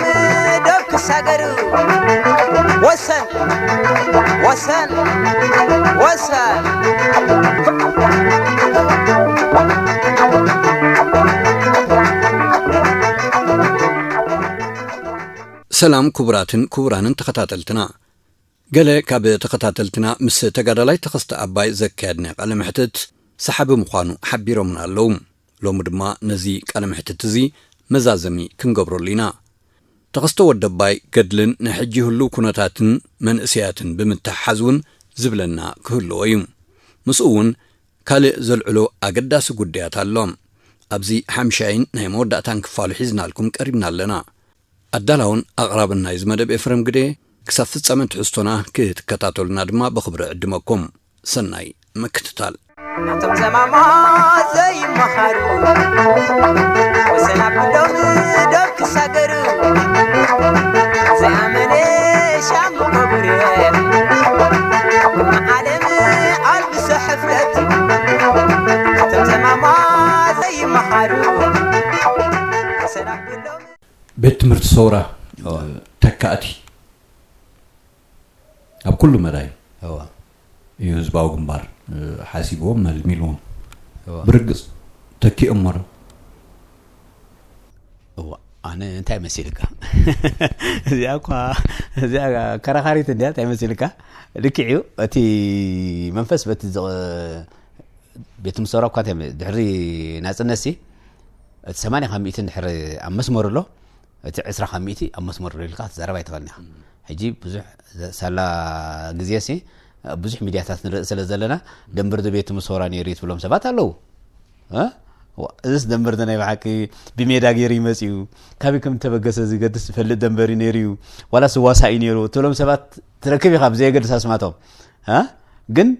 بدهم دبك ساقروا وسن وسن وسن سلام كبرانن تخطاتلتنا قال كاب تخطاتلتنا مس تقادلاي تخست أباي زكادنا قال محتت سحب مخانو حبيرو من اللوم لوم دما نزي قال محتت زي مزازمي كنقبرو لينا تخستو ودباي قدلن نحجي هلو كنتاتن من اسياتن بمتحزون زبلنا كهلو ايم مسؤون كالي زلعلو اقداس قديات اللوم ابزي حمشاين نايمور داتان كفالو حزنا لكم قريبنا لنا أدلون أقربنا يزمد بإفرم قدي كسفت سمنت حستنا كيت كتاتولنا دما بخبر عدمكم سناي مكتتال نعتم زماما زي محارو وسنا بدون دوك ساقرو زي عمني شام قبري معالم ألبس حفرت نعتم زماما زي محارو وسنا بدون بيت مرت صورة تكاتي أب كل مراي يوزباو جمبار حاسبهم مال ميلون برقص تكي أمر أنا أنت مسيلك زي كراخاري تندي أنت مسيلك لكيو أتي منفس بيت مصورة كاتم دحري ناس النسي 850 دحري أمسمر له عسرة خميتي أما اسمر ريلكات زرباي تغنيها حجي بزح سلا جزياسي بزح ميدياتات سلزلنا دمبر دبيت مصوراني ريت بلوم سبات هلو ها إذا دمبر دنا يبعكي بميدا غيري مسيو كابيكم تبقى سزي قدس فل دمبري نيريو ولا سواسا نيرو تلوم سبات تركبي خاب زي قدس اسماتهم ها جن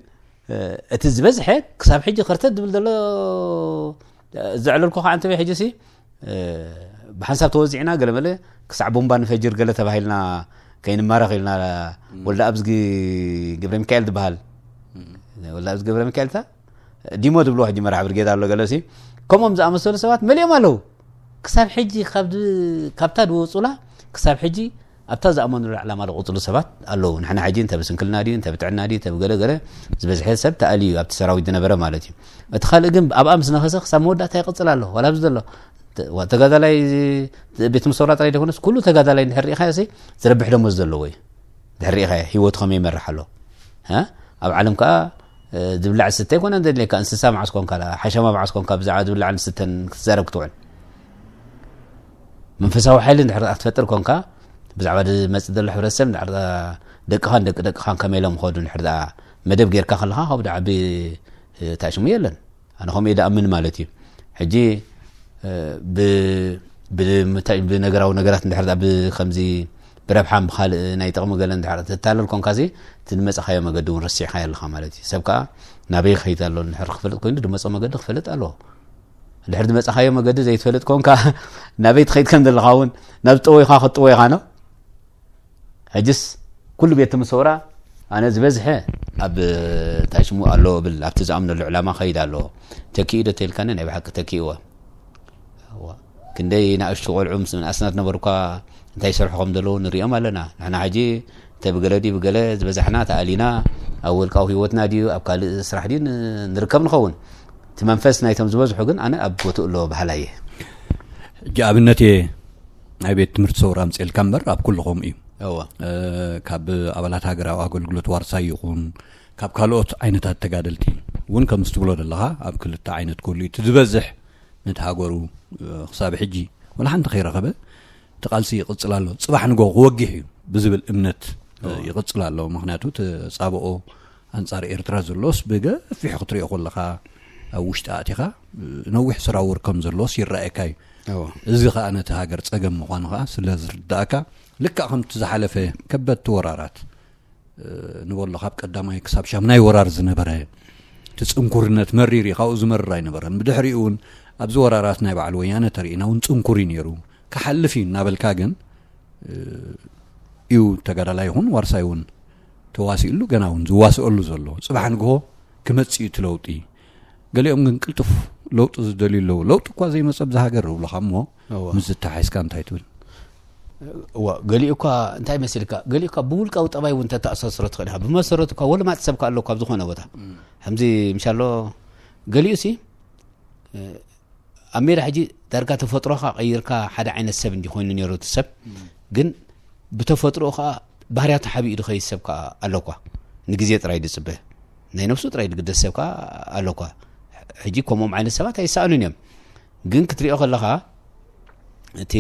اتزبز حك كساب حجي خرتد بلدلو زعللكو انت حجي سي بحسب توزيعنا قال مله كسعبون بان فجر قال تباهلنا كاين مارغلنا ولا ابزغي جبر ميكائيل دبال ولا ابز جبر ميكائيل تا ديمو دبلو حجي مرعب رجيت الله قال سي كمم زعما مسول سوات مليون مالو كساب حجي خبد كابتا دوصولا كساب حجي ابتا زعمن العلامه القطل سبات الله نحنا حاجين انت بسنكلنا دي انت بتعنا دي تبقله زبز حساب تالي ابت سراوي دنبره مالتي اتخالقم ابا امس نخسخ سمودات يقصلالو ولا بزدلو وتجادلاي بيت مصورات رايده هونس كله تجادلاي نحري خايسي زربح دمو زلوي دحري خاي هيوتكم يمرحلو ها اب عالم كا دبلع سته كون اند لك انسسا معسكون كلا حشمه معسكون كبزعاد ولا عن ستن تزارب كتوعن منفساو حيل نحر تفطر كونكا بزعاد مصدر الحرسم نحر دق خان كميلهم خدو نحر مدب غيركا خلها هو دعبي تاشمو يلن انا هم يدا امن مالتي حجي بنجراو نجرات نحرد بخمزي بربحان بخال نايتقم قال نحرد تتالل كونكازي تنمص خايا مقدون رسي خايا الخمالتي سبكا نبي خيتالو نحر خفلت كوين دمص مقد خفلت الو الحرد مص خايا مقد زي تفلت كونكا نبي تخيت كم دلخاون نبطوي خا خطوي خانو هجس كل بيت مصورة انا زبزحه اب تاشمو الو بالابتزامن العلماء خيدالو تكيده تلكن نبي حق تكيوا كندي ناقش قلعم من اسناد نبركا انت يشرحكم دلو نريهم لنا احنا حاجي تبقلدي بقله زبزحنا تالينا اول كاو هيوتنا دي ابقال اسرح دي نركب نخون تمنفسنا يتم زبزحو كن انا ابوتو له بحلايه جابنتي ابيت تمرت صورا مصيل كمبر اب كلهم اي كاب ابلات هاغراو اغلغلوت وارسا يكون كاب كالوت عينتات تغادلتي ون كمستبلو دلها اب كلتا عينت كلي تزبزح نتهاغرو حساب حجي ولا حنت خير غبه تقالسي يقصلالو صباح نغو وغيح بزبل امنت يقصلالو مخنياتو تصابو انصار ايرترا زلوس بغا في خطري خلخا وشتاتيخا نوح سراور كم زلوس يرايكاي ازي خا انا تهاجر صقم مخانخا سلازرداكا لك اخم تزحلفه كبت ورارات نقول خاب قداماي حساب شامناي ورار زنبره تصنكورنت مريري خاو زمراي نبره بدحريون ابز ورارات ناي بعل ويانه ترينا ونصنكوري نيرو كحلفين نابلكاغن يو تغدالا يهون ورسايون تواسيلو غناون زواسولو زلو صباح نغو كمصي تلوطي قاليهم ግን ቅልጥፍ ለውጥ ዝደልዩ ለውጥ እኮ ዘይ መጽብ ዘሃገር ብለኻሞ ምዝታ ሓይስካ እንታይ ትብል وقاليوكا انتي مسلكا قاليوكا بولكا وطباي وانت تاسسرت خليها بمسرتك ولا ما تسبك الله كاب زخونه بوتا حمزي ان شاء الله قاليوسي امير حجي درجه تفطروخا غيركا حدا عين السب اندي خوين نيرو تسب ግን بتفطروخا ባህሪያት حبيدو خيسبكا አለኳ ንግዜ ጥራይ ድጽበ ናይ ነፍሱ ጥራይ ድግደሰብካ አለኳ ሕጂ ኮሞም አይነት ሰባት አይሳሉን እዮም ግን ክትሪኦ ከለኻ እቲ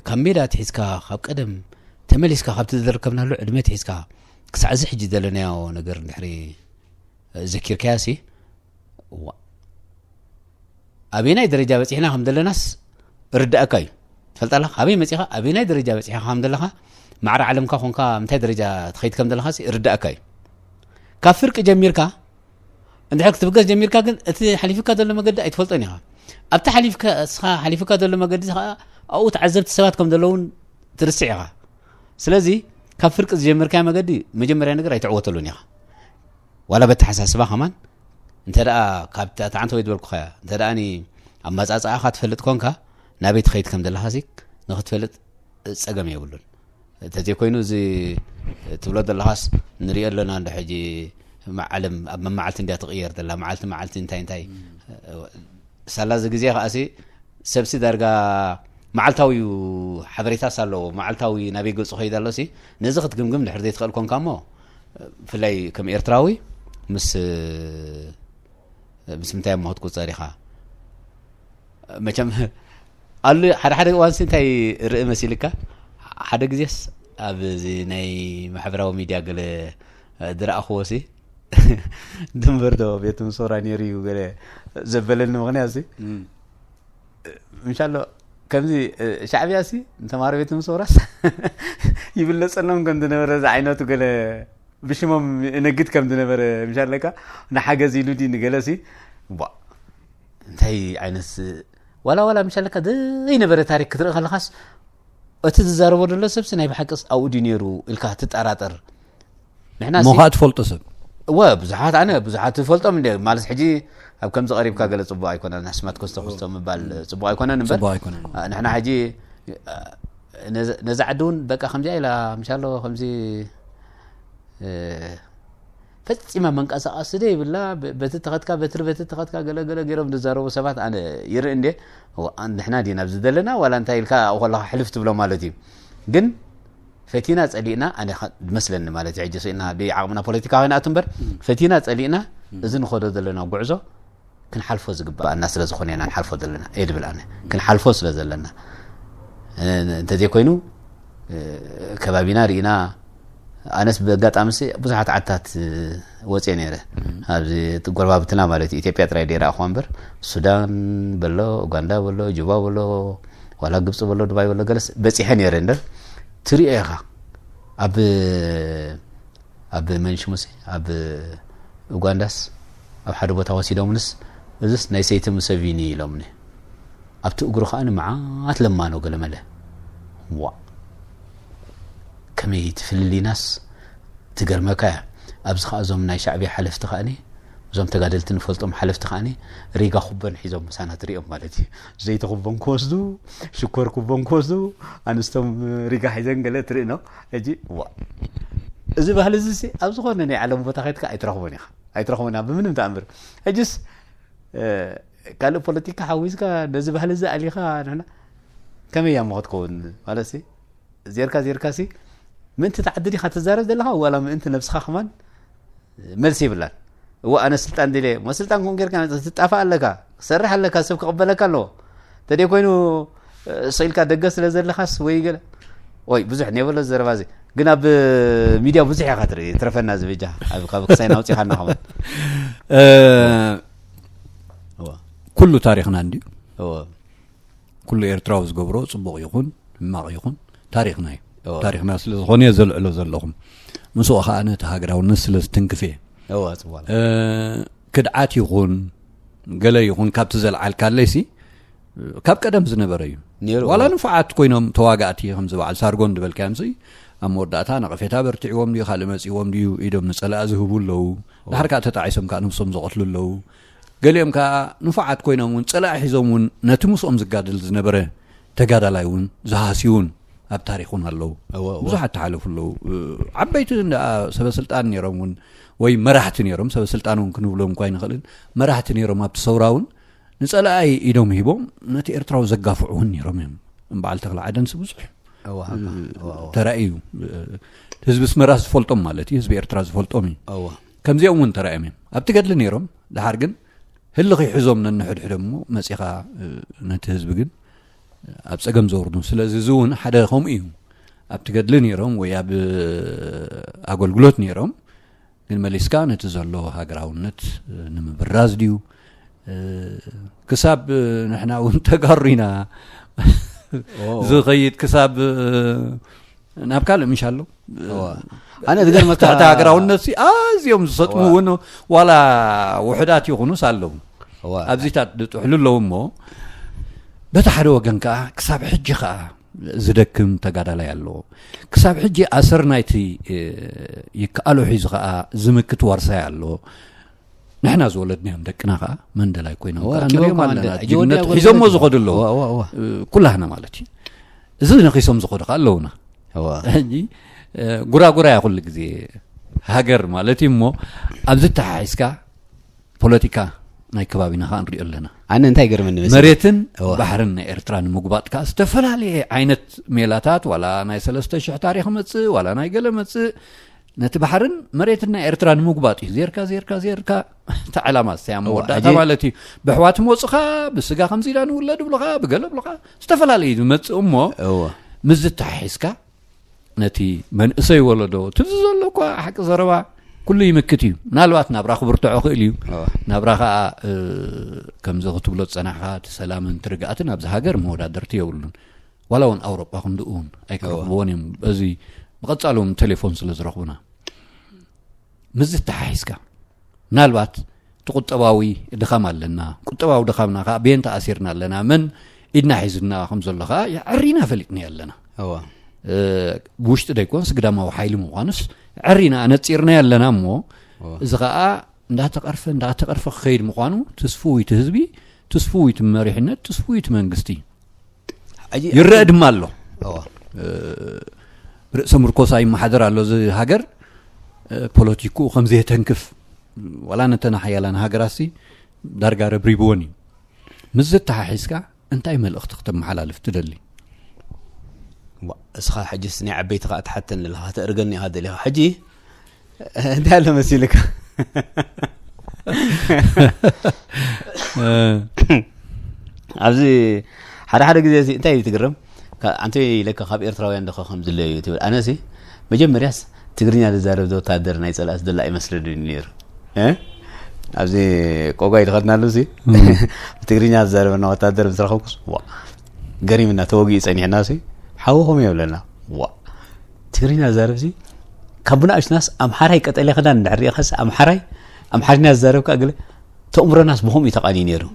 ካሜራ ትሕዝካ ካብ ቀደም ተመሊስካ ካብ ትደርከብናሉ ዕድመ ትሕዝካ ክሳዕዚ ሕጂ ዘለናዮ ነገር ድሕሪ ዘኪርካያሲ አቤናይ ደረጃ በጽሕና ከም ዘለናስ ርዳእካ እዩ ትፈልጣለህ አቤ መጽኻ አቤናይ ደረጃ በጽሕካ ከም ዘለኻ ማዕረ ዓለምካ ኾንካ ምንታይ ደረጃ ትኸይድ ከም ዘለኻሲ ርዳእካ እዩ ካብ ፍርቂ ጀሚርካ እንድሕር ክትብገስ ጀሚርካ ግን እቲ ሓሊፍካ ዘሎ መገዲ ኣይትፈልጦን ኢኻ ኣብቲ ሓሊፍካ ዘሎ መገዲ او تعذبت سبات كم دلون ترسعها سلازي كفرق زجمركا مغدي مجمريا نغير يتعوتلون يا ولا بتحساسبا كمان انت دا كابتا تعنتو يدبرك خيا انت داني اما صاصا تفلط كونكا نابيت خيت كم دلهاسيك نختفلط صقم يبلون تجي كوينو زي تولد الهاس نري لنا عند حجي معلم اما معلت اندي تغير دلا معلت انتي سلاز غزي خاسي سبسي درجه معلتاوي حضريتا سالو معلتاوي نبي قص خيدالو سي نزخت قمقم دحر دي تخلكم كامو فلاي كم ايرتراوي مس متاي موت كو صاريخا مچم قال حد وانس انتي رئ مسيلكا حد غزيس اب زي ناي محبراو ميديا قال درا اخوسي دمبردو بيتم سورانيريو قال زبلن مغنياسي ان شاء الله كمزي شعبياسي انت مار بيتم سوراس يبلصنم كنت نبر عيناتو قال بشمم نجد كم دنبر ان شاء الله نحاجز يلودي نجلسي با انتي عينس ولا ان شاء الله دي نبر تاريخ كتر خلاص اتزاربو دله سبس ناي بحقس او دينيرو الكا تطراطر نحنا موهات فولتسب وبزحات انا بزحات فولتم مالس حجي اب كم قريب كا قال صبا يكون نحسمات كوستو مبال صبا يكون نبل نحنا حجي نزعدون بقى 5 الى ان شاء الله 5 فصيما منقصاص دي بالله بتتخدكا بتتخدكا غلغله غيرهم دزارو سبات انا يرى اندي نحنا دي نبز دلنا ولا انت يلكا والله حلفت بلو مالتي ግን ፈቲና ጸሊና انا መስለን ማለት ይጅሰና ቢዓቅምና ፖለቲካ ሆይና አትንበር ፈቲና ጸሊና እዝን ኾደ ዘለና ጉዕዞ ክንሓልፎ ዝግባአና ስለ ዝኾነና ንሓልፎ ዘለና እድብላና ክንሓልፎ ስለ ዘለና እንተዘይ ኮይኑ ከባቢና ሪና አነስ በጋጣምሲ ብዙሓት ዓታት ወጼ ነረ ኣብዚ ትጎርባብትና ማለት ኢትዮጵያ ጥራይ ዴራ አኹንበር ሱዳን በሎ ኡጋንዳ በሎ ጁባ በሎ ወላ ግብጽ በሎ ዱባይ በሎ ገለስ በጽሐ ነረ እንደር ትሪኤኻ ኣብ መንሽሙሲ ኣብ ኡጋንዳስ ኣብ ሓደ ቦታ ወሲዶምንስ እዝስ ናይ ሰይቲ ሙሰቪኒ ኢሎምኒ ኣብቲ እግሩ ኸኣኒ መዓት ለማ ነው ገለመለ ዋ كمي تفلي ناس تقرمكا ابز خازم ناي شعبي حلفت خاني زوم تقادلت نفلطم حلفت خاني ريغا خبن حيزم مسانات ريم مالتي زيت خبن كوسدو شكر خبن كوسدو انستم ريغا حيزن قالت رينو اجي وا اذا بهلزسي ابز خونني علم بوتا خيتك ايترخوني بمنم تامر اجس قالو بوليتيكا حويسكا دز بهلز عليخا انا كمي يا مخطكون مالسي زيركا سي من تتعددي خاتزارز دلها ولا من انت نفسها كمان ملسي بالله هو انا سلطان دي ما سلطان كون غير كان تطفى لك سرح لك سبك قبلك له تدي كوينو سيلكا دغس لزلخاس وي قال وي بزح نيبل زربازي غنا بميديا بزح خاطر ترفنا زبيجا ابقى ساينا وصي خنا كمان هو كل تاريخنا عندي هو كل ايرتراوز غبرو صبغ يكون ما يكون تاريخنا تاريخنا ስለሆነ ዘልዕሎ ዘለኹም ምስኡ ኸኣነ ተሃገራውነት ስለ ዝተንክፈ ክድዓት ይኹን ገለ ይኹን ካብቲ ዘለዓልካለይሲ ካብ ቀደም ዝነበረ እዩ ዋላ ንፍዓት ኮይኖም ተዋጋእቲ ከም ዝበዓል ሳርጎን ድበልካምሲ ኣብ መወዳእታ ነቐፌታ በርቲዕዎም ድዩ ካልእ መጺዎም ድዩ ኢዶም ንጸላእ ዝህቡ ኣለዉ ድሓር ከዓ ተጣዒሶም ከዓ ንብሶም ዘቐትሉ ኣለዉ ገሊኦም ከዓ ንፍዓት ኮይኖም እውን ጸላእ ሒዞም እውን ነቲ ምስኦም ዝጋድል ዝነበረ ተጋዳላይውን ዝሃሲውን ኣብ ታሪኹን ኣለዉ ብዙሓት ተሓለፉ ኣለዉ ዓበይቲ ሰበስልጣን ነይሮም እውን ወይ መራሕቲ ነይሮም ሰበስልጣን እውን ክንብሎም እንኳ ይንኽእልን መራሕቲ ነይሮም ኣብቲ ሰውራውን ንጸላኣይ ኢዶም ሂቦም ነቲ ኤርትራዊ ዘጋፍዑ እውን ነይሮም እዮም እምበዓል ተኽለ ዓደንሲ ብዙሕ ተራእዩ ህዝቢ ስመራ ዝፈልጦም ማለት እዩ ህዝቢ ኤርትራ ዝፈልጦም እዩ ከምዚኦም እውን ተራእዮም እዮም ኣብቲ ገድሊ ነይሮም ድሓር ግን ህልኺ ሒዞም ነንሕድሕዶ እሞ መፂኻ ነቲ ህዝቢ ግን ኣብ ፀገም ዘወርዱ ስለዚ እዚ እውን ሓደ ከምኡ እዩ ኣብቲ ገድሊ ነይሮም ወይ ኣብ ኣገልግሎት ነይሮም ግን መሊስካ ነቲ ዘሎ ሃገራውነት ንምብራዝ ድዩ ክሳብ ንሕና እውን ተጋሩ ኢና ዝኸይድ ክሳብ ናብ ካልእ ምሽ ኣሎ ኣነ ዝገርመካ ታሕቲ ሃገራውነት ኣዝዮም ዝሰጥሙ እውን ዋላ ውሕዳት ይኹኑስ ኣለዉ ኣብዚታት ዝጥሕሉ ኣለዉ እሞ በቲ ሓደ ወገን ከዓ ክሳብ ሕጂ ከዓ ዝደክም ተጋዳላይ ኣለዎ ክሳብ ሕጂ ኣሰር ናይቲ ይከኣሉ ሒዙ ከዓ ዝምክት ዋርሳይ ኣለዎ ንሕና ዝወለድናዮም ደቅና ከዓ መንደላይ ኮይኖም ንሪኦም ኣለና ጅግነት ሒዞሞ ዝኸዱ ኣለዎ ኩላህና ማለት እዩ እዚ ነኺሶም ዝኸዱ ከዓ ኣለውና ሕጂ ጉራጉራ ያ ኩሉ ግዜ ሃገር ማለት እዩ እሞ ኣብዚ ተሓሒዝካ ፖለቲካ ናይ ከባቢና ከዓ ንሪኦ ኣለና ኣነ እንታይ ገርመኒ መሬትን ባሕርን ናይ ኤርትራ ንምጉባጥ ከዓ ዝተፈላለየ ዓይነት ሜላታት ዋላ ናይ 3000 ታሪክ መፅእ ዋላ ናይ ገለ መፅእ ነቲ ባሕርን መሬትን ናይ ኤርትራ ንምጉባጥ እዩ ዜርካ ተዓላማ ዝተያ መወዳእታ ማለት እዩ ብሕዋት መወፅኻ ብስጋ ከምዚ ኢላ ንውለድ ብልኻ ብገለ ብልኻ ዝተፈላለዩ ዝመፅእ እሞ ምስ ተሓሒዝካ ነቲ መንእሰይ ወለዶ ትዝ ዘሎ እኳ ሓቂ ዘረባ ኩሉ ይምክት እዩ ምናልባት ናብራ ክብርትዖ ክእል እዩ ናብራ ከዓ ከምዚ ክትብሎ ፀናሕካ ሰላምን ትርጋኣትን ኣብዚ ሃገር መወዳደርቲ የብሉን ዋላ እውን ኣውሮጳ ከምድኡ እውን ኣይክረኽብዎን እዮም እዚ ብቐፃሎም ቴሌፎን ስለ ዝረኽቡና ምስ ተሓሒዝካ ምናልባት ቁጠባዊ ድኻም ኣለና ቁጠባዊ ድኻምና ከዓ ቤን ተኣሲርና ኣለና መን ኢድና ሒዝና ከም ዘሎ ከዓ ዕሪና ፈሊጥና ኣለና ብውሽጢ ደይኮንስ ግዳማዊ ሓይሊ ምዃንስ ዕሪና ነፂርና ኣለና እሞ እዚ ከዓ እንዳተቐርፈ ክኸይድ ምዃኑ ተስፍዊት ህዝቢ ተስፍዊት መሪሕነት ተስፍዊት መንግስቲ ይረአ ድማ ኣሎ ርእሰ ምርኮሳ ይመሓደር ኣሎ እዚ ሃገር ፖለቲኩ ከምዚ የተንክፍ ዋላ ነተና ሓያላን ሃገራሲ ዳርጋ ረብሪብዎን እዩ ምስ ተሓሒዝካ እንታይ መልእኽቲ ክትመሓላልፍ ትደሊ እስኻ ሕጂስ ናይ ዓበይቲ ከዓ ትሓተን ለኻ ተእርገኒ ኢኻ ደሊኻ ሕጂ እንታይ ኣሎ መሲልካ ኣብዚ ሓደ ግዜ እንታይ እዩ ትግርም ኣንተ ኢለካ ካብ ኤርትራውያን ደኸ ከምዝለዩ ትብል ኣነሲ መጀመርያስ ትግርኛ ዝዛረብ ወታደር ናይ ፀላእስ ደላ ይመስለኒ ነይሩ ኣብዚ ቆጓይ ተኸድናሉ ሲ ትግርኛ ዝዛረበና ወታደር ዝረኸብኩስ ገሪምና ተወጊኡ ፀኒሕና ሲ ሓወኹም የብለና ትግርኛ ዝዛረብ ሲ ካብ ብናእሽናስ ኣምሓራይ ቀጠልያ ክዳን እንዳዕሪእኻስ ኣምሓርኛ ዝዛረብካ ገለ ተእምሮናስ ብኸምኡ ተቃኒ ነይሩ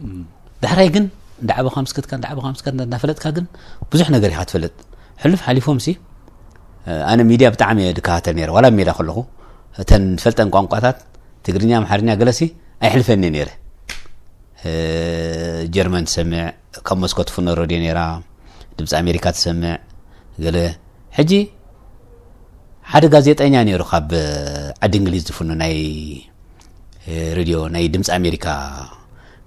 ዳሕራይ ግን እንዳዓበኻ ምስክትካ እንዳፈለጥካ ግን ብዙሕ ነገር ኢኻ ትፈልጥ ሕልፍ ሓሊፎም ሲ ኣነ ሚድያ ብጣዕሚ ድካተል ነይረ ዋላ ሜዳ ከለኹ እተን ፈልጠን ቋንቋታት ትግርኛ ኣምሓርኛ ገለሲ ኣይሕልፈኒ ነይረ ጀርመን ትሰምዕ ካብ ሞስኮ ትፍኖ ሬድዮ ነይራ ድምፂ ኣሜሪካ ትሰምዕ ገለ ሕጂ ሓደ ጋዜጠኛ ነይሩ ካብ ዓዲ እንግሊዝ ዝፍኖ ናይ ሬድዮ ናይ ድምፂ ኣሜሪካ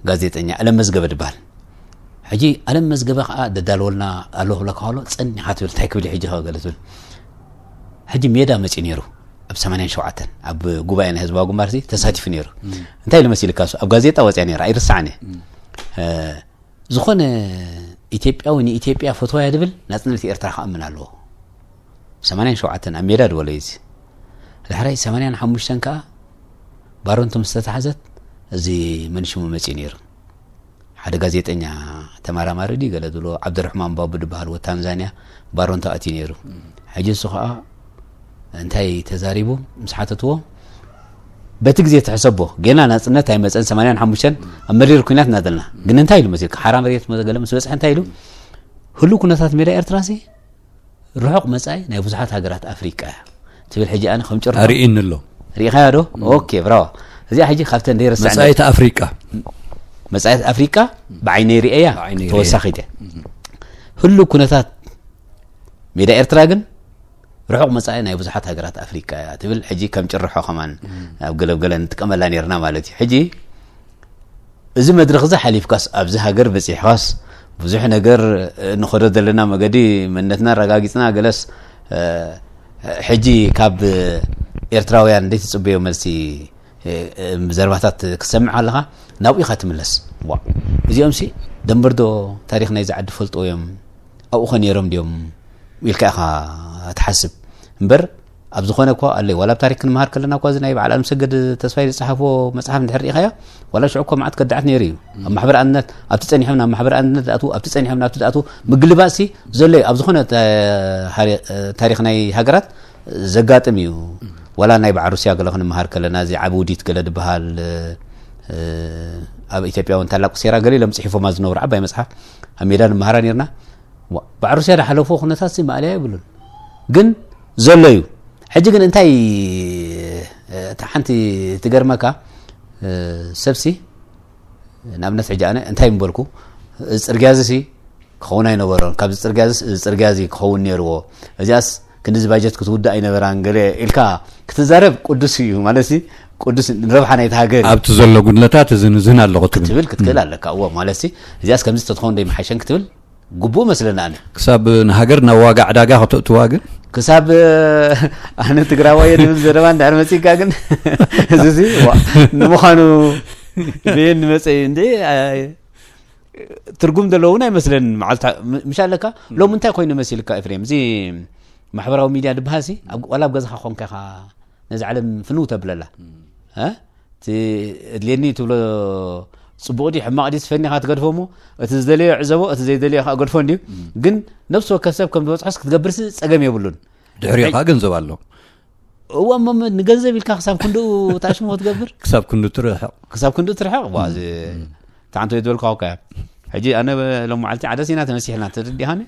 ጋዜጠኛ ኣለም መዝገበ ድበሃል ሕጂ ኣለም መዝገበ ከዓ ደዳልወልና ኣለሁ ብለካ ሎ ፀኒኻ ትብል እንታይ ክብል ሕጂ ገለ ትብል ሕጂ ሜዳ መፂ ነይሩ ኣብ 87 ኣብ ጉባኤ ናይ ህዝባዊ ግንባርሲ ተሳቲፉ ነይሩ እንታይ ልመሲልካ ኣብ ጋዜጣ ወፅያ ነይራ ኣይርሳዕኒ ዝኾነ ኢትዮጵያዊ ንኢትዮጵያ ፈትዋያ ድብል ናጽነት ኤርትራ ከኣምን ኣለዎ 87 ኣብ ሜዳ ድወለ እዚ ድሕራይ 85 ከዓ ባሮንቶ ምስተታሕዘት እዚ መንሽሙ መፂ ነይሩ ሓደ ጋዜጠኛ ተመራማሪ ዲ ገለ ድሎ ዓብድርሕማን ባቡ ድበሃል ወታንዛንያ ባሮንቶ ኣቲ ነይሩ ሕጂ እሱ ከዓ እንታይ ተዛሪቡ ምስሓተትዎ በቲ ግዜ ትሕሰቦ ገና ናጽነት ኣይመፀን 85 ኣብ መሪር ኩናት እናደልና ግን እንታይ ኢሉ መሲልካ ሓራ መሬት መዘገለ ምስ በፅሐ እንታይ ኢሉ ሁሉ ኩነታት ሜዳ ኤርትራ ሲ ርሑቕ መጻይ ናይ ብዙሓት ሃገራት ኣፍሪቃ ትብል ሕጂ ኣነ ከም ጭር ኣርእን ኣሎ ሪኢኻ ዶ ኦኬ ብራዎ እዚኣ ሕጂ ካብተን ደይረሳዕ መጻይት ኣፍሪቃ بعيني رئية توسخيته هلو كنتات ميدا إرتراجن رحق مسائنا يبزحات هجرات أفريقيا تبل حجي كم جرحوا كمان أبقلب قلنا نتكمل لاني رنا مالتي حجي إذا ما درخزة حليف كاس أبزها جر بس إحواس بزحنا جر نخرج لنا مجدي من نتنا رجاجتنا جلس حجي كاب إرتراويان ديت صبيه ملسي مزرباتات كسمع لها ناوي ختم لس وا إذا أمسي دمبردو تاريخنا يزعد فلت أيام أو خني يرم ديوم يلقاها تحسب مبر أبزخونه كوا اللي ولا بتاريخ المهار كلنا كوا زنايب على المسجد تصفير صحفه مصحف نحرق خيا ولا شعوكم معت كدعتني يريو محبر أنت أبتسأني حمنا محبر أنت أتو أبتسأني حمنا أتو مقلباسي زلي أبزخونه تاريخنا هجرات زقات ميو ولا نايب عروسيا قالوا المهار كلنا زي عبوديت قلد بهال أب إثيوبيا وانتلاق سيرا قليل لمسحفه ما زنور عباي مصحف هميدان المهاران يرنا بعروسيا حلو فوق نتاسي ما عليه يقولون جن زليو حجي جن انتي تحنتي تجرمكا سبسي نابنس حجانا انتي مبلكو استرجازسي خونا ينورون كاب استرجازي خون نيرو اجاس كنز باجت كتودا اينبران غري الكا كتزارب قدسي مالسي قدس ربحنا يتهاجر ابت زلو غنلتات زن الله كتبل كتكل لك هو مالسي اجاس كمز تدخون دي محشن كتبل قبو مثلنا انا كساب نهاجرنا واقع عداغا تواغن كساب انا تقراوي دي زربان دار مسيكا كن زي نمخانو بين مسي اندي ترجم دلونا مثلا معلت مشالك لو منتا كوين مسيلك افريم زي محبراو ميديا دبهاسي ولا بغزخ خونكا نزعلم فنوته بللا ها تي ليني تبلو صبودي حما قديس فني خاتقدفمو اتزدلي عزبو اتزيدلي خاقدفون دي ግን نفسه كسب كم دوصحس كتغبرس صقم يبلون دحريقا ገንዘብ አለው هو مم نغنزب يلك حساب كندو تاشمو تغبر كسب كندو ترحق واز تعنتو يدول كاوكا حجي انا لو معلتي عدسينا تمسيحنا تردي هاني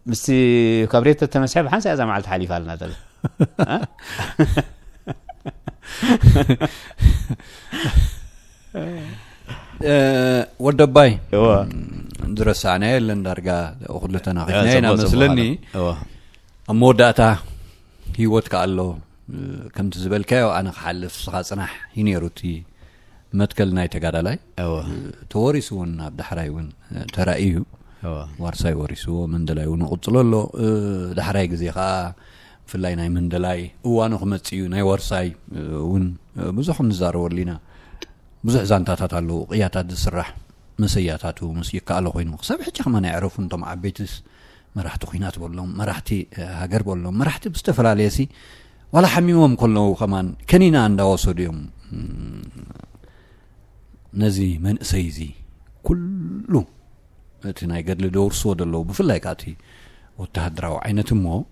مستي كبريت التمسيح حنسى اذا معلت حليف لنا تل ها ودباي درسانا يلن درجا خلتنا خفنا مسلني اموداتا هيوت كالو كم تزبلكاو انا خحلف صنح ينيروتي متكل ناي تغادالاي توريسون عبد حرايون ترايو وارساي وريسو مندلاي ونقطللو دحراي غزيخا فلاي ناي مندلاي وانو خمصيو ناي ورساي ون بزح نزارو لينا بزح زانتاتات አሉ قياتات السرح مسياتاتو مسيكا አለ ኮይኑ خصب حجي ما نعرفو انتم عبيتس مرحتو خينات بولهم مرحتي هاجر بولهم مرحتي بستفلاليسي ولا حميمهم كلهم كمان كنينا عندوسو ديوم نزي من سيزي كله اتنا يقدل دور صود الله بفلايكاتي وتهدراو عينتمو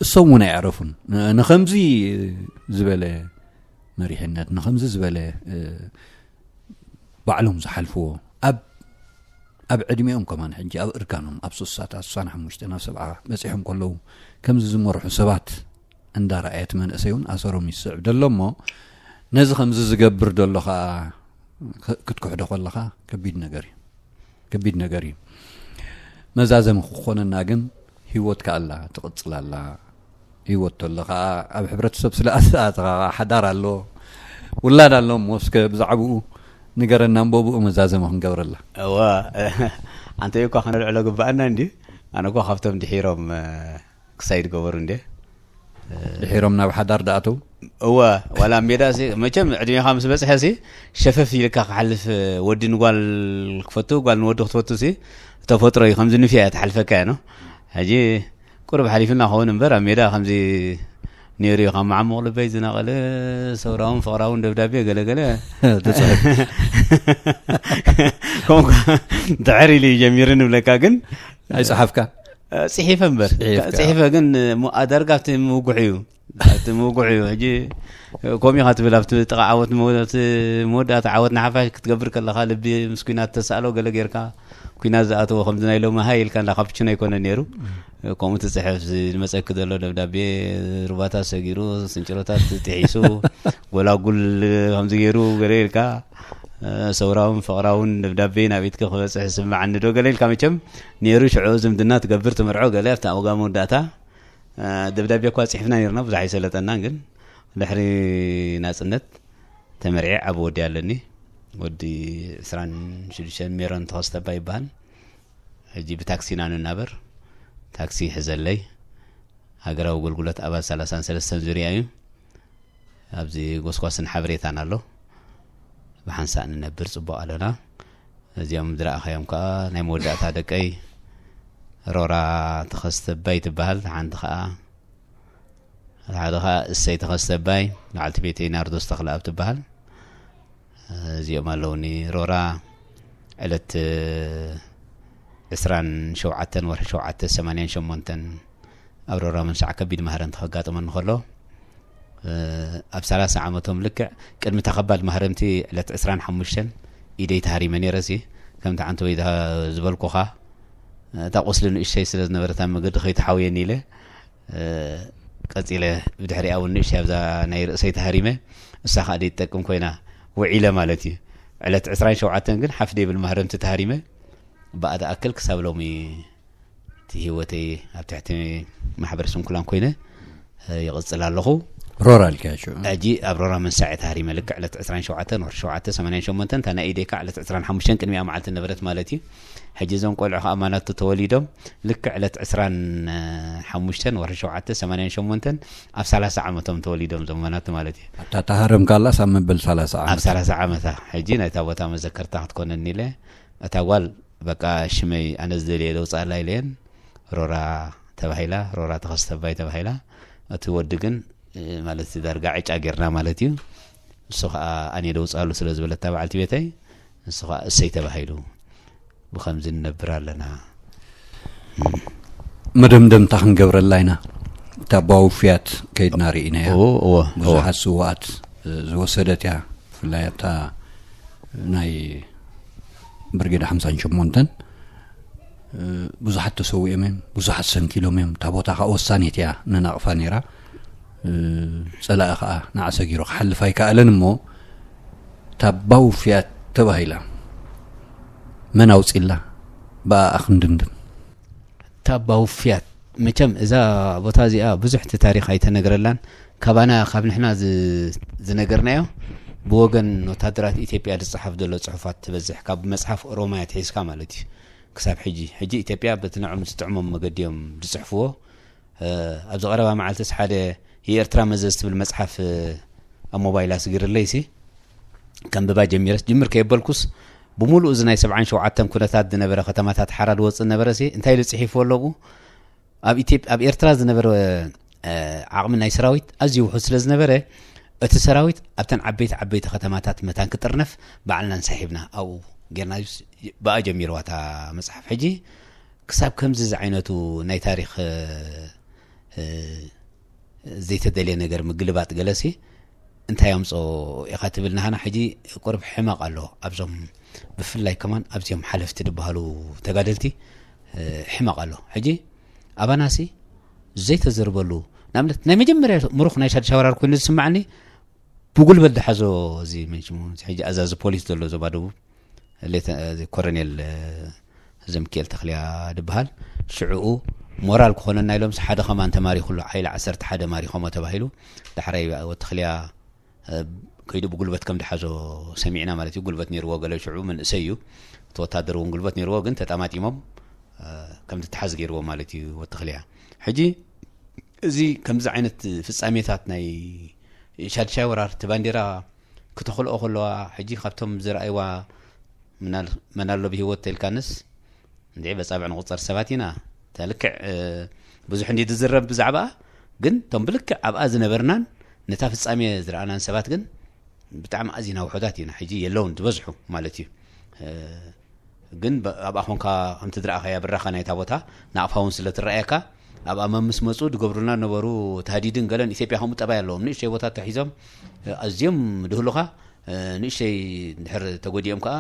الصومنا يعرفون نخمزي زباله مريحنات نخمز زباله بعلهم زحلفو اب عدميهم كمان حنجي اب اركانهم اب سوسات صنح مشتنا سبعه مسيحهم كله كم زمرحو سبات عند رايت من اسيون اسرهم يسعب دلمو نز خمز زغبر دلخا كتكحدو خلخا كبيد نغري مزازم خوننا ግን ህይወት ካላ ተቀጽላላ ህይወት ተለኻ ኣብ ሕብረተሰብ ስለኣሳት ሓዳር ኣሎ ውላድ ኣሎ ሞስከ ብዛዕቡ ንገረና እንበቡ መዛዘም ክንገብረላ እዋ አንተ እኮ خنلعلو ግባአና እንዴ አነ እኮ ካብቶም ድሒሮም ክሳይድ ገበሩ እንዴ ድሒሮም ናብ ሓዳር ዳአቱ እዋ ወላ ሜዳሲ መቸም ዕድሜ 5 በጽሐሲ ሸፈፍ ይልካ حلف ወዲን ጓል ክፈቱ ጓል ንወዲ ክፈቱ ሲ ተፈጥሮ ይከምዝ ንፊያ ተحلفካ ነው هجي قرب حليفنا هون امبر ميدا خمزي نيري خم عمو لبي زناقل سوراون فراون دبدابي غلغله تصحف كم تعري لي جميرن بلكا كن اي صحفك صحيفه امبر صحيفه كن ادرغات موقعيو موقعيو هجي كومي هاتبلافت تقعوت مودا تعوت نحفاش كتقبر كلها لبي مسكينات تسالو غلغيركا كنا زاتو خمزنا يلو ما هايل كان لخبچنا يكون نيرو كوم تصحف المسك دلو دبدابي رباتا سغيرو سنچروتا تحيسو ولا قول خمز غيرو غريركا ሰውራውን ፍቅራውን ደብዳቤ ናቤት ከበጽሕ ስምዓኒ ዶ ገለ ኢልካ መቸም ነይሩ ሽዑ ዝምድና ትገብር ትምርዖ ገለ ኣብታ ኣውጋ መወዳእታ ደብዳቤ እኳ ጽሒፍና ነርና ብዙሕ ኣይሰለጠና ግን ድሕሪ ናጽነት ተመርዒ ዓብ ወዲ ኣለኒ ወዲ 26 ሜሮን ተኸስተባ ይበሃል ሕጂ ብታክሲና ንናበር ታክሲ ሕዘለይ ሃገራዊ አገልግሎት ኣባል 33 ዙርያ እዩ ኣብዚ ጎስጓስን ሓበሬታን ኣሎ ብሓንሳእ ንነብር ጽቡቕ ኣለና እዚኦም ዝረኣኸዮም ከዓ ናይ መወዳእታ ደቀይ ሮራ ተኸስተባይ ትበሃል ሓንቲ ከዓ እሰይ ተኸስተባይ ላዕልቲ ቤተይ ናርዶስ ተኽለኣብ ትበሃል እዚኦም ኣለውኒ ሮራ ዕለት 27 ወርሒ 7 88 ኣብ ሮራ መንሻዕ ከቢድ ማህረም ተኸጋጥመን ከሎ ኣብ 30 ዓመቶም ልክዕ ቅድሚ ተኸባድ ማህረምቲ ዕለት 25 ኢደይ ተሃሪመ ነይረሲ ከምቲ ዓንተ ወይ ዝበልኩኻ እታ ቁስሊ ንእሽተይ ስለ ዝነበረታ መገዲ ከይተሓውየኒ ኢለ ቀፂለ ብድሕሪኣ እውን ንእሽተይ ኣብዛ ናይ ርእሰይ ተሃሪመ እሳ ከዓ ደይትጠቅም ኮይና ውዒለ ማለት እዩ ዕለት 27 ግን ሓፍ ደይብል ማህረምቲ ተሃሪመ ባእዳ ኣክል ክሳብ ሎሚ እቲ ህይወተይ ኣብ ትሕቲ ማሕበረሰብ ኩላን ኮይነ ይቕፅል ኣለኹ ሮራ ልካያቸው ኣጂ ኣብ ሮራ መንሳዕ ተሃሪመ ልክዕ ዕለት 27 ወርሒ 7 88 እንታ ናይ ኢደይ ከዓ ዕለት 25 ቅድሚያ መዓልቲ ነበረት ማለት እዩ ሕጂ እዞም ቆልዑ ከዓ ኣማናት ተወሊዶም ልክዕ ዕለት 25 ወርሒ 7 88 ኣብ 30 ዓመቶም ተወሊዶም ዞም ኣማናት ማለት እዩ ኣታ ተሃረም ካላ ሳብ መበል 30 ዓመት ኣብ 30 ዓመታ ሕጂ ናይታ ቦታ መዘከርታ ክትኮነኒ ኢለ እታ ጓል በቃ ሽመይ ኣነ ዝደልየ ደውፃላ ኢለን ሮራ ተባሂላ ሮራ ተኸስተባይ ተባሂላ እቲ ወዲ ግን ማለት ዳርጋ ዕጫ ጌርና ማለት እዩ እሱ ከዓ ኣነ ደውፃሉ ስለ ዝበለታ በዓልቲ ቤተይ እሱ ከዓ እሰይ ተባሂሉ ብኸምዚ ንነብር ኣለና መደምደምታ ክንገብረላ ኢና እታ ባውፍያት ከይድና ርኢና እያ ብዙሓት ስዋኣት ዝወሰደት እያ ብፍላይ እታ ናይ ብርጌዳ 58 ብዙሓት ተሰዊኦም እዮም ብዙሓት ሰንኪሎም እዮም እታ ቦታ ከዓ ወሳኔት እያ ንናቕፋ ነይራ ፀላእ ከዓ ንዓሰጊሩ ክሓልፍ ኣይከኣለን እሞ እታ ባውፍያት ተባሂላ መን ኣውፂላ ብኣኣ ክንድምድም እታ ባውፍያት መቸም እዛ ቦታ እዚኣ ብዙሕ እቲ ታሪክ ኣይተነገረላን ካባና ካብ ንሕና ዝነገርናዮ ብወገን ወታደራት ኢትዮጵያ ዝፅሓፍ ዘሎ ፅሑፋት ትበዝሕ ካብ መፅሓፍ ኦሮማያ ትሒዝካ ማለት እዩ ክሳብ ሕጂ ኢትዮጵያ በትንዖም ዝጥዕሞም መገዲዮም ዝፅሕፍዎ ኣብ ዝቐረባ መዓልትስ ሓደ የኤርትራ መዘዝ ትብል መፅሓፍ ኣብ ሞባይል ኣስጊርለይሲ ከም ብባ ጀሚር ከየበልኩስ ብሙሉእ እዚ ናይ 77 ኩነታት ዝነበረ ከተማታት ሓራድ ወፅእ ነበረሲ እንታይ ዝፅሒፍዎ ኣለዎ ኣብ ኤርትራ ዝነበረ ዓቕሚ ናይ ሰራዊት ኣዝዩ ውሑድ ስለ ዝነበረ እቲ ሰራዊት ኣብተን ዓበይቲ ከተማታት መታን ክጥርነፍ ባዕልና ንሳሒብና ኣብኡ ጌርና ብኣ ጀሚርዋ እታ መፅሓፍ ሕጂ ክሳብ ከምዚ ዝዓይነቱ ናይ ታሪክ ዘይተደልየ ነገር ምግልባጥ ገለሲ እንታይ ኣምፆ ኢኻ ትብልናሃና ሕጂ ቁርብ ሕማቕ ኣሎ ኣብዞም ብፍላይ ከማን ኣብዚኦም ሓለፍቲ ድበሃሉ ተጋደልቲ ሕማቕ ኣሎ ሕጂ ኣባናሲ ዘይተዘርበሉ ንኣብነት ናይ መጀመርያ ምሩኽ ናይ ሻድሻ ወራር ኮይኑ ዝስማዕኒ ብጉልበት ድሓዞ እዚ መንሽሙ ሕጂ ኣዛዚ ፖሊስ ዘሎ ዞባ ደቡብ ኮሎኔል ዘምኪኤል ተኽልያ ድበሃል ሽዑኡ ሞራል ክኾነና ኢሎም ሓደ ኸማን ተማሪኹሉ ዓይላ 11 ማሪኾሞ ተባሂሉ ዳሕራይ ወተኽልያ ከይዱ ብጉልበት ከም ድሓዞ ሰሚዕና ማለት እዩ ጉልበት ነይርዎ ገለ ሽዑ መንእሰይ እዩ እቲ ወታደር እውን ጉልበት ነይርዎ ግን ተጠማጢሞም ከም ዝትሓዝ ገይርዎ ማለት እዩ ወተኽልያ ሕጂ እዚ ከምዚ ዓይነት ፍጻሜታት ናይ ሻድሻይ ወራር እቲ ባንዴራ ክተኽልኦ ከለዋ ሕጂ ካብቶም ዝረኣይዋ መናሎ ብሂወት ተልካንስ እንዴ በጻብዕ ንቁፀር ሰባት ኢና ተልክዕ ብዙሕ እንዴ ዝዝረብ ብዛዕባ ግን ቶም ብልክዕ ኣብኣ ዝነበርናን ነታ ፍጻሜ ዝረኣናን ሰባት ግን ብጣዕሚ ኣዝና ውሑዳት ኢና ሕጂ የለውን ዝበዝሑ ማለት እዩ ግን ኣብኣ ኾንካ ከምቲ ዝረኣኸያ ብራኻ ናይታ ቦታ ናቕፋውን ስለ ትረኣየካ ኣብኣ መምስ መፁ ድገብሩና ነበሩ ተሃዲድን ገለን ኢትዮጵያ ከምኡ ጠባይ ኣለዎም ንእሽተይ ቦታ ተሒዞም ኣዝዮም ድህሉኻ ንእሽተይ ድሕር ተጎዲኦም ከዓ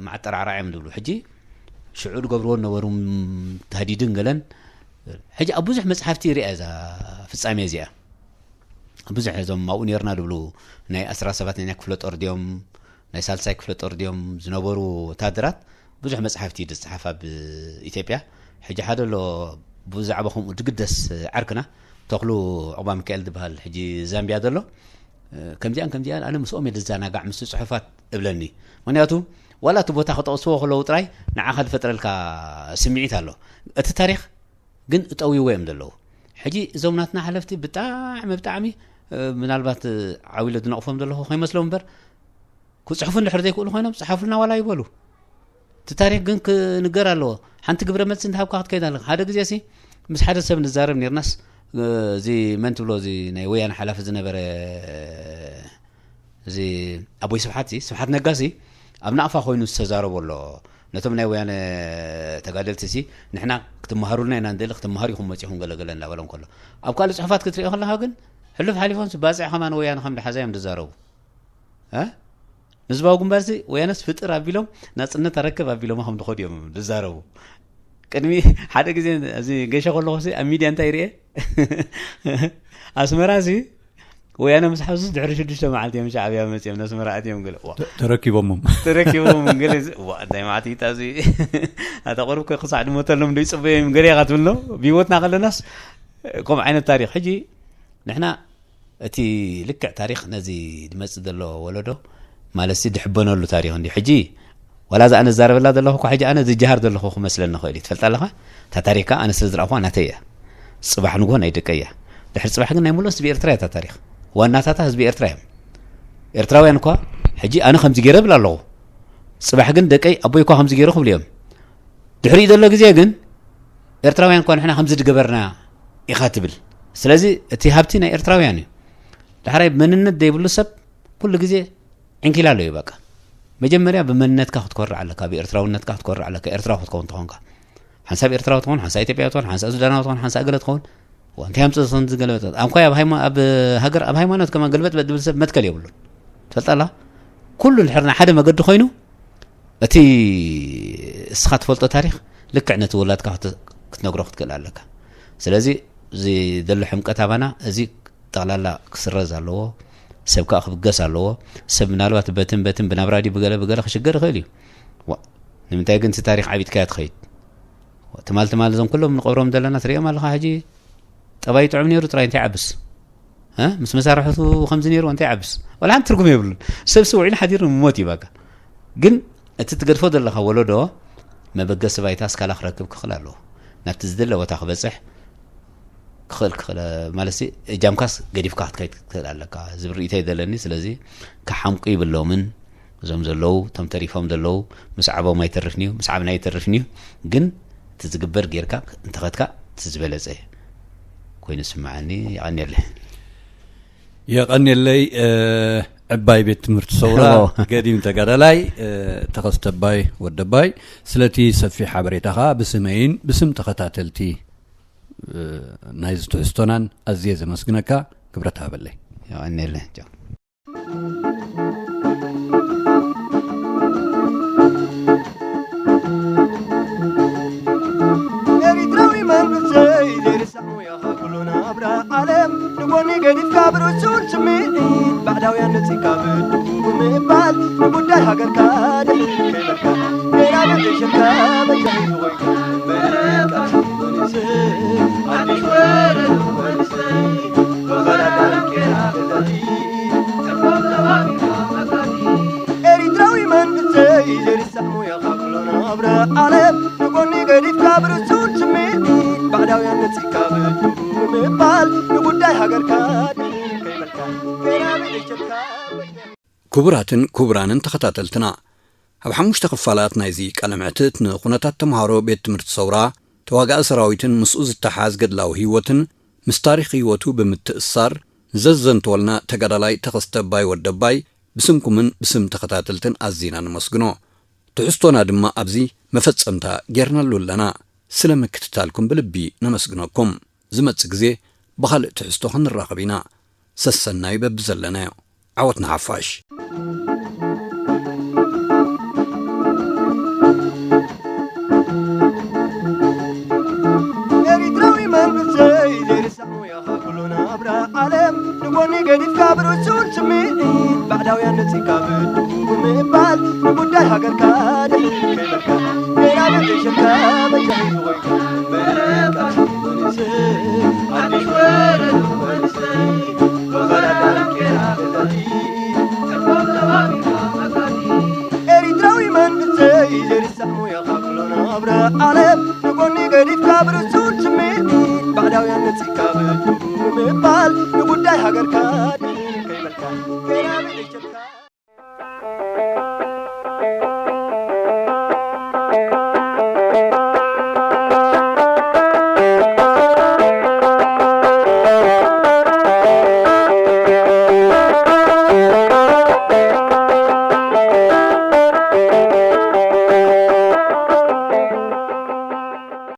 ማዕጠራዕራዕዮም ድብሉ ሕጂ ሽዑ ድገብርዎ ነበሩ ተሃዲድን ገለን ሕጂ ኣብ ብዙሕ መፅሓፍቲ ሪአ እዛ ፍጻሜ እዚኣ ብዙሕ እዞም ኣብኡ ነርና ድብሉ ናይ 17ኛ ክፍለ ጦር ድዮም ናይ ሳልሳይ ክፍለ ጦር ዲዮም ዝነበሩ ወታደራት ብዙሕ መጽሓፍቲ ዝጽሓፋ ብኢትዮጵያ ሕጂ ሓደ ሎ ብዛዕባኹም ድግደስ ዓርክና ተኽሉ ዕቁባ ሚካኤል ዝበሃል ሕጂ ዛምቢያ ዘሎ ከምዚያን ኣነ ምስኦም የዝዘናጋዕ ምስ ጽሑፋት እብለኒ ምክንያቱ ዋላ እቲ ቦታ ክጠቕስዎ ከለዉ ጥራይ ንዓኻ ዝፈጥረልካ ስምዒት ኣሎ እቲ ታሪክ ግን እጠውይዎ እዮም ዘለዉ ሕጂ እዞም ናትና ሓለፍቲ ብጣዕሚ ምናልባት ዓዊለ ዝነቕፎም ዘለኹ ከይመስሎም እምበር ክፅሑፉን ድሕሪ ዘይክእሉ ኮይኖም ፅሓፉልና ዋላ ይበሉ እቲ ታሪክ ግን ክንገር ኣለዎ ሓንቲ ግብረ መልሲ እንትሃብካ ክትከይድ ኣለካ ሓደ ግዜ ሲ ምስ ሓደ ሰብ ንዛረብ ነርናስ እዚ መን ትብሎ እዚ ናይ ወያነ ሓላፊ ዝነበረ እዚ ኣቦይ ስብሓት ነጋሲ ኣብ ናቕፋ ኮይኑ ዝተዛረቦ ኣሎ ነቶም ናይ ወያነ ተጋደልቲ ሲ ንሕና ክትመሃሩልና ኢና ንደሊ ክትመሃሩ ኢኹም መፂኹም ገለገለ እንዳበሎም ከሎ ኣብ ካልእ ፅሑፋት ክትሪኦ ከለካ ግን ሕልፍ ሓሊፎም ባፅዕ ከማን ወያነ ከም ድሓዛዮም ዝዛረቡ ንዝባዊ ግንባርሲ ወያነስ ፍጥር ኣቢሎም ናፅነት ኣረክብ ኣቢሎም ከም ድኸዱ እዮም ዝዛረቡ ቅድሚ ሓደ ግዜ እዚ ገሸ ከለኹ ሲ ኣብ ሚድያ እንታይ ይርአ ኣስመራ ሲ ወያነ ምስ ሓዙ ድሕሪ 6 መዓልቲ እዮም ሻዕብያ መፅኦም ነስመራ ኣትዮም ገለ ተረኪቦም ገለ እንታይ ማዕቲታ እዚ ኣተቆርብ ክሳዕ ድሞተሎም ዶ ይፅበዮም ገለ ኢኻ ትብሎ ብሂወትና ከለናስ ከምኡ ዓይነት ታሪክ ሕጂ ንሕና እቲ ልክዕ ታሪክ ነዚ ድመፅእ ዘሎ ወለዶ ማለት ድሕበነሉ ታሪክ እንዲ ሕጂ ወላ ዛ ኣነ ዛረበላ ዘለኹ ሕጂ ኣነ ዝጀሃር ዘለኹ ክመስለኒ ክእል እዩ ትፈልጥ ኣለኻ እታ ታሪካ ኣነ ስለ ዝረኣኹ ናተይ እያ ፅባሕ ንጎ ናይ ደቀ እያ ድሕሪ ፅባሕ ግን ናይ ሙሉእ ህዝቢ ኤርትራ እያ እታ ታሪክ ዋናታታ ህዝቢ ኤርትራ እዮም ኤርትራውያን እኳ ሕጂ ኣነ ከምዚ ገይረ ብል ኣለኹ ፅባሕ ግን ደቀይ ኣቦይ እኳ ከምዚ ገይሩ ክብል እዮም ድሕሪ ዘሎ ግዜ ግን ኤርትራውያን እኳ ንሕና ከምዚ ድገበርና ኢኻ ትብል ስለዚ እቲ ሃብቲ ናይ ኤርትራውያን እዩ ድሕራይ መንነት ዘይብሉ ሰብ ኩሉ ግዜ ዕንኪላ ኣሎ እዩ በቃ መጀመርያ ብመንነትካ ክትኮርዕ ኣለካ ብኤርትራውነትካ ክትኮርዕ ኣለካ ኤርትራዊ ክትከውን ትኾንካ ሓንሳብ ኤርትራዊ ትኾን ሓንሳብ ኢትዮጵያዊ ትኾን ሓንሳብ ሱዳናዊ ትኾን ሓንሳብ ገለ ትኾን እንታይ ኣምፅእ ዝገለበጥ ኣንኳይ ኣብ ሃገር ኣብ ሃይማኖት ከማ ገልበጥ በድብል ሰብ መትከል የብሉን ትፈልጥ ኣላ ኩሉ ድሕርና ሓደ መገዲ ኮይኑ እቲ እስኻ ትፈልጦ ታሪክ ልክዕ ነቲ ወላድካ ክትነግሮ ክትክእል ኣለካ ስለዚ እዚ ዘሎ ሕምቀት ኣባና እዚ ጠቕላላ ክስረዝ ኣለዎ ሰብ ከዓ ክብገስ ኣለዎ ሰብ ምናልባት በትን ብናብራዲ ብገለ ክሽገር ይኽእል እዩ ንምንታይ ግን እቲ ታሪክ ዓቢትካያ ትኸይድ ትማል እዞም ኩሎም ንቀብሮም ዘለና ትሪኦም ኣለካ ሕጂ ጠባይ ጥዑም ነይሩ ጥራይ እንታይ ዓብስ ምስ መሳርሕቱ ከምዚ ነይሩ እንታይ ዓብስ ወላ ሓንቲ ትርጉም የብሉን ሰብ ስውዒን ሓዲር ሞት እዩ በቃ ግን እቲ ትገድፎ ዘለካ ወለዶ መበገስ ባይታ ስካላ ክረክብ ክኽእል ኣለዎ ናብቲ ዝደለ ቦታ ክበፅሕ ክኽእል ማለት ጃምካስ ገዲፍካ ክትከይድ ትኽእል ኣለካ ዝብርእታ ይደለኒ ስለዚ ካሓምቁ ይብሎምን እዞም ዘለው ቶም ተሪፎም ዘለው ምስ ዓቦም ኣይተርፍኒ እዩ ምስ ዓብና ኣይተርፍኒ እዩ ግን እቲ ዝግበር ጌርካ እንተኸትካ እቲ ዝበለፀ ኮይኑ ስማዓኒ የቐኒለይ ዕባይ ቤት ትምህርቲ ሰውራ ገዲም ተጋዳላይ ተኸስተባይ ወደባይ ስለቲ ሰፊሕ ሓበሬታኻ ብስመይን ብስም ተኸታተልቲ ናይ ዝትሕዝቶናን ኣዝየ ዘመስግነካ ክብረት ሃበለይ የቐኒለይ عالم نبوني قديف كابر وسول سمين بعداويا نسيكا بدو بمبال نبوداي هاقر كاد كيبكا كينا بتشمكا بجاي وغيكا بركا ونسي عدي شوير ونسي وغلا دارم كينا بلدي تقوم دوامي ومكاني إريتراوي من بسي جري السحمو يا خاكلونا عبرا عالم نبوني قديف كابر وسول سمين بعداويا نسيكا بدو ክቡራትን ክቡራንን ተኸታተልትና ኣብ 5 ክፋላት ናይዚ ቃለ ምዕትት ንኹነታት ተምሃሮ ቤት ትምህርቲ ሰውራ ተዋጋኢ ሰራዊትን ምስኡ ዝተሓዝ ገድላዊ ህይወትን ምስ ታሪክ ህይወቱ ብምትእሳር ዘዘንተወልና ተጋዳላይ ተኸስተባይ ወደባይ ብስምኩምን ብስም ተኸታተልትን ኣዝና ንመስግኖ ትሕዝቶና ድማ ኣብዚ መፈጸምታ ጌርናሉ ኣለና ስለ ምክትታልኩም ብልቢ ነመስግነኩም ዝመጽእ ግዜ ብኻልእ ትሕዝቶ ክንራኸብ ኢና ሰሰናይ በብዘለናዮ ዓወትና ሓፋሽ ኤሪትራዊ መንግስተይ ዘይርሳሙ ያኻ ኩሉና ኣብራ ዓለም ንጎኒ ገዲፍካ ብርሱል ስምዒት ባዕዳ بعداويا نسيكا بمبال نقوداي هاجر كادي كيمركا نينا بتشكا بجاي غويكا بركا ونسي عدي شوال ونسي وغلا داركيرا بدادي تقوم زوامي مكادي إريتراوي من نسي جري سامو يا خاكلونا أبرا عالم نقوني قريب كابر سون سميني بعداويا نسيكا بمبال نقوداي هاجر كادي كيمركا